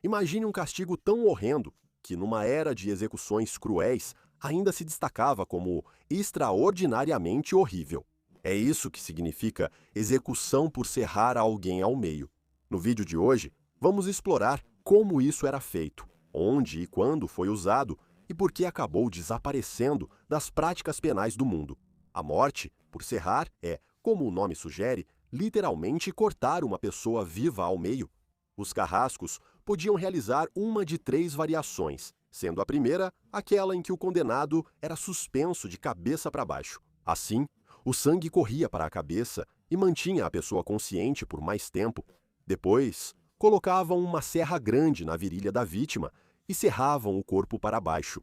Imagine um castigo tão horrendo que, numa era de execuções cruéis, ainda se destacava como extraordinariamente horrível. É isso que significa execução por serrar alguém ao meio. No vídeo de hoje, vamos explorar como isso era feito, onde e quando foi usado e por que acabou desaparecendo das práticas penais do mundo. A morte, por serrar, é, como o nome sugere, literalmente cortar uma pessoa viva ao meio. Os carrascos podiam realizar uma de três variações, sendo a primeira aquela em que o condenado era suspenso de cabeça para baixo. Assim, o sangue corria para a cabeça e mantinha a pessoa consciente por mais tempo. Depois, colocavam uma serra grande na virilha da vítima e serravam o corpo para baixo.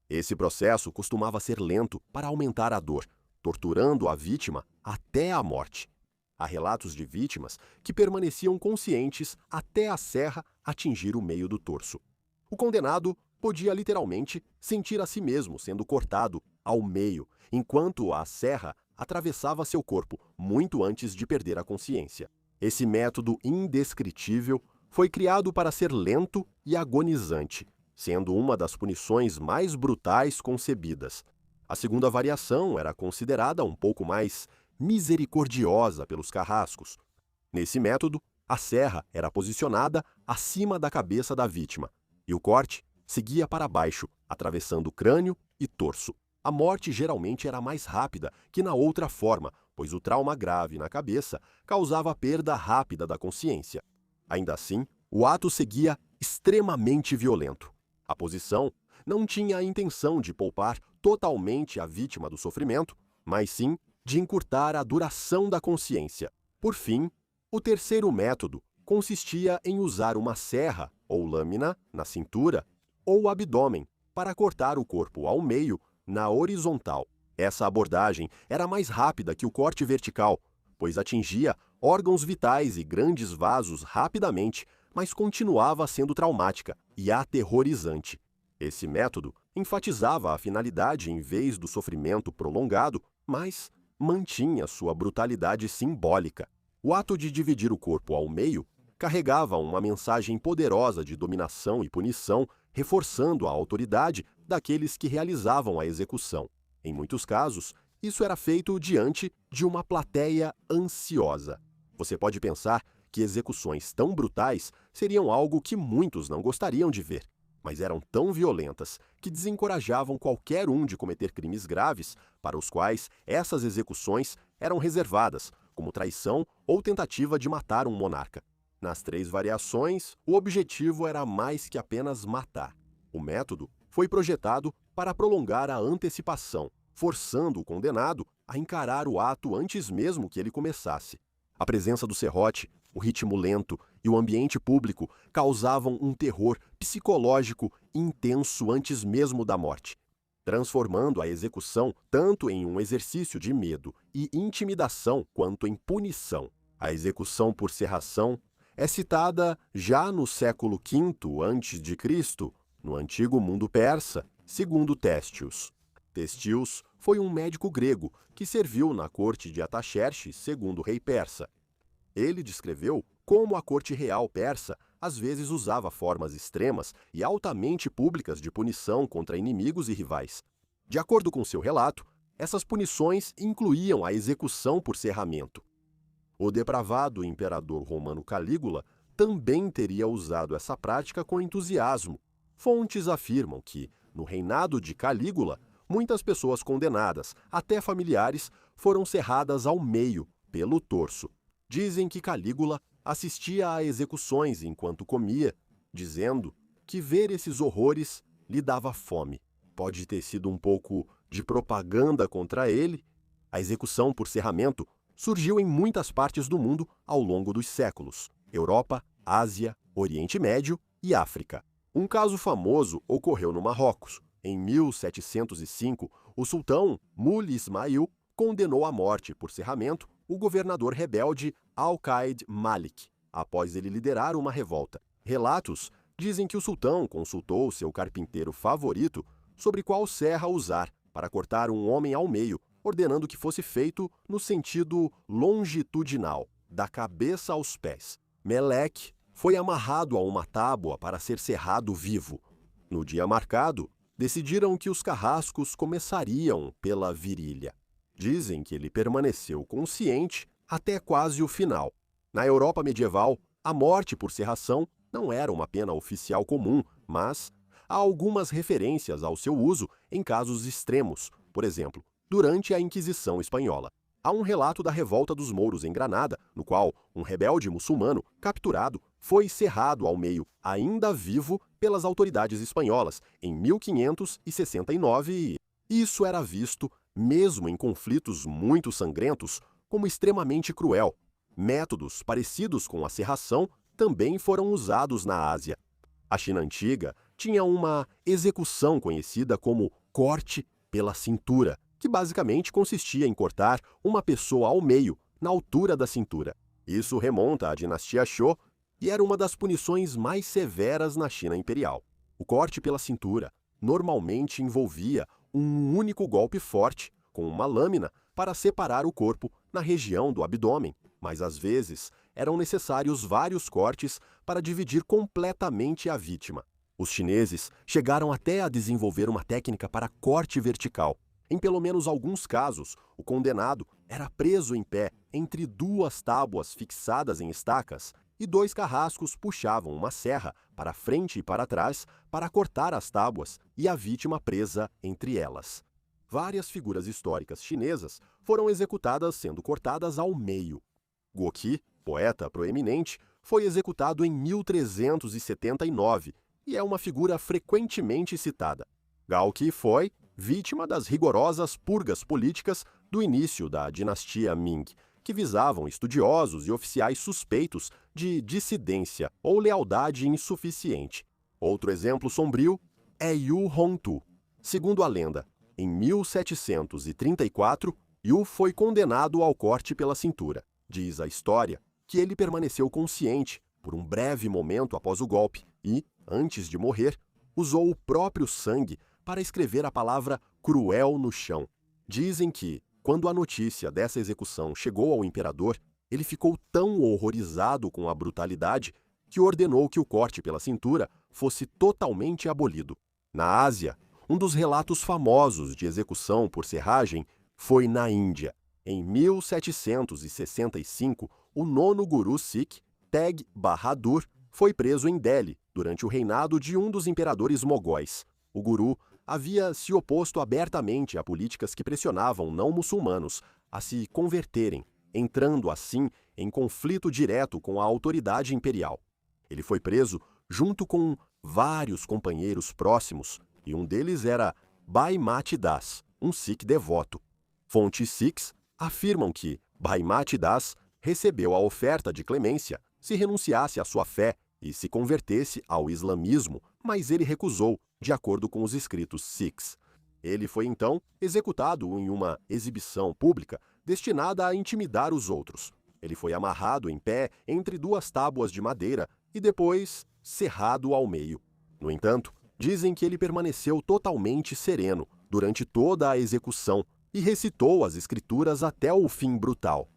Esse processo costumava ser lento para aumentar a dor, torturando a vítima até a morte. Há relatos de vítimas que permaneciam conscientes até a serra atingir o meio do torso. O condenado podia literalmente sentir a si mesmo sendo cortado ao meio, enquanto a serra atravessava seu corpo muito antes de perder a consciência. Esse método indescritível foi criado para ser lento e agonizante, sendo uma das punições mais brutais concebidas. A segunda variação era considerada um pouco mais misericordiosa pelos carrascos. Nesse método, a serra era posicionada acima da cabeça da vítima e o corte seguia para baixo, atravessando crânio e torso. A morte geralmente era mais rápida que na outra forma, pois o trauma grave na cabeça causava perda rápida da consciência. Ainda assim, o ato seguia extremamente violento. A posição não tinha a intenção de poupar totalmente a vítima do sofrimento, mas sim de encurtar a duração da consciência. Por fim, o terceiro método consistia em usar uma serra ou lâmina na cintura ou abdômen para cortar o corpo ao meio na horizontal. Essa abordagem era mais rápida que o corte vertical, pois atingia órgãos vitais e grandes vasos rapidamente, mas continuava sendo traumática e aterrorizante. Esse método enfatizava a finalidade em vez do sofrimento prolongado, mas mantinha sua brutalidade simbólica. O ato de dividir o corpo ao meio carregava uma mensagem poderosa de dominação e punição, reforçando a autoridade daqueles que realizavam a execução. Em muitos casos, isso era feito diante de uma plateia ansiosa. Você pode pensar que execuções tão brutais seriam algo que muitos não gostariam de ver, mas eram tão violentas que desencorajavam qualquer um de cometer crimes graves para os quais essas execuções eram reservadas, como traição ou tentativa de matar um monarca. Nas três variações, o objetivo era mais que apenas matar. O método foi projetado para prolongar a antecipação, forçando o condenado a encarar o ato antes mesmo que ele começasse. A presença do serrote, o ritmo lento e o ambiente público causavam um terror psicológico intenso antes mesmo da morte, transformando a execução tanto em um exercício de medo e intimidação quanto em punição. A execução por serração é citada já no século V a.C., no antigo mundo persa, segundo Téstios. Téstios foi um médico grego que serviu na corte de Ataxerxes, segundo o rei persa. Ele descreveu como a corte real persa às vezes usava formas extremas e altamente públicas de punição contra inimigos e rivais. De acordo com seu relato, essas punições incluíam a execução por serramento. O depravado imperador romano Calígula também teria usado essa prática com entusiasmo. Fontes afirmam que, no reinado de Calígula, muitas pessoas condenadas, até familiares, foram serradas ao meio, pelo torso. Dizem que Calígula assistia a execuções enquanto comia, dizendo que ver esses horrores lhe dava fome. Pode ter sido um pouco de propaganda contra ele. A execução por serramento surgiu em muitas partes do mundo ao longo dos séculos: Europa, Ásia, Oriente Médio e África. Um caso famoso ocorreu no Marrocos. Em 1705, o sultão Muley Ismail condenou à morte por serramento o governador rebelde Al-Qaid Malik, após ele liderar uma revolta. Relatos dizem que o sultão consultou seu carpinteiro favorito sobre qual serra usar para cortar um homem ao meio, ordenando que fosse feito no sentido longitudinal, da cabeça aos pés. Melek foi amarrado a uma tábua para ser serrado vivo. No dia marcado, decidiram que os carrascos começariam pela virilha. Dizem que ele permaneceu consciente até quase o final. Na Europa medieval, a morte por serração não era uma pena oficial comum, mas há algumas referências ao seu uso em casos extremos, por exemplo, durante a Inquisição Espanhola. Há um relato da revolta dos mouros em Granada, no qual um rebelde muçulmano, capturado, foi serrado ao meio, ainda vivo, pelas autoridades espanholas, em 1569 e isso era visto, mesmo em conflitos muito sangrentos, como extremamente cruel. Métodos parecidos com a serração também foram usados na Ásia. A China antiga tinha uma execução conhecida como corte pela cintura, que basicamente consistia em cortar uma pessoa ao meio, na altura da cintura. Isso remonta à dinastia Zhou e era uma das punições mais severas na China imperial. O corte pela cintura normalmente envolvia um único golpe forte, com uma lâmina, para separar o corpo na região do abdômen, mas às vezes eram necessários vários cortes para dividir completamente a vítima. Os chineses chegaram até a desenvolver uma técnica para corte vertical. Em pelo menos alguns casos, o condenado era preso em pé entre duas tábuas fixadas em estacas e dois carrascos puxavam uma serra para frente e para trás para cortar as tábuas e a vítima presa entre elas. Várias figuras históricas chinesas foram executadas sendo cortadas ao meio. Guo Qi, poeta proeminente, foi executado em 1379 e é uma figura frequentemente citada. Gao Qi foi vítima das rigorosas purgas políticas do início da dinastia Ming, que visavam estudiosos e oficiais suspeitos de dissidência ou lealdade insuficiente. Outro exemplo sombrio é Yu Hongtu. Segundo a lenda, em 1734, Yu foi condenado ao corte pela cintura. Diz a história que ele permaneceu consciente por um breve momento após o golpe e, antes de morrer, usou o próprio sangue para escrever a palavra cruel no chão. Dizem que, quando a notícia dessa execução chegou ao imperador, ele ficou tão horrorizado com a brutalidade que ordenou que o corte pela cintura fosse totalmente abolido. Na Ásia, um dos relatos famosos de execução por serragem foi na Índia. Em 1765, o nono guru Sikh, Teg Bahadur, foi preso em Delhi durante o reinado de um dos imperadores mogóis. O guru havia se oposto abertamente a políticas que pressionavam não-muçulmanos a se converterem, entrando assim em conflito direto com a autoridade imperial. Ele foi preso junto com vários companheiros próximos, e um deles era Bhai Mati Das, um Sikh devoto. Fontes Sikhs afirmam que Bhai Mati Das recebeu a oferta de clemência se renunciasse à sua fé e se convertesse ao islamismo, mas ele recusou, de acordo com os escritos Sikhs. Ele foi então executado em uma exibição pública destinada a intimidar os outros. Ele foi amarrado em pé entre duas tábuas de madeira e depois serrado ao meio. No entanto, dizem que ele permaneceu totalmente sereno durante toda a execução e recitou as escrituras até o fim brutal.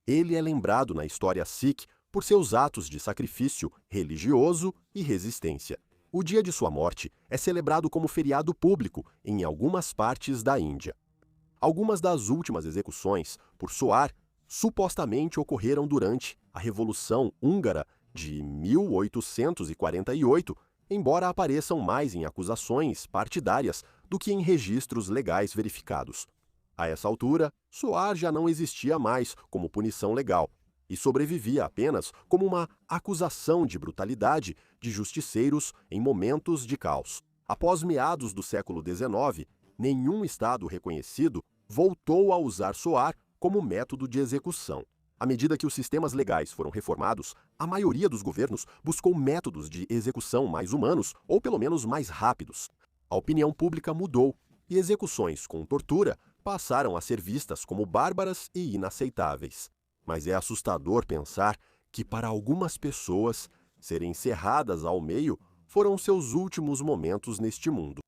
Ele é lembrado na história Sikh por seus atos de sacrifício religioso e resistência. O dia de sua morte é celebrado como feriado público em algumas partes da Índia. Algumas das últimas execuções por suar supostamente ocorreram durante a Revolução Húngara de 1848, embora apareçam mais em acusações partidárias do que em registros legais verificados. A essa altura, suar já não existia mais como punição legal e sobrevivia apenas como uma acusação de brutalidade de justiceiros em momentos de caos. Após meados do século XIX, nenhum estado reconhecido voltou a usar suar como método de execução. À medida que os sistemas legais foram reformados, a maioria dos governos buscou métodos de execução mais humanos ou pelo menos mais rápidos. A opinião pública mudou e execuções com tortura passaram a ser vistas como bárbaras e inaceitáveis. Mas é assustador pensar que, para algumas pessoas, serem serradas ao meio foram seus últimos momentos neste mundo.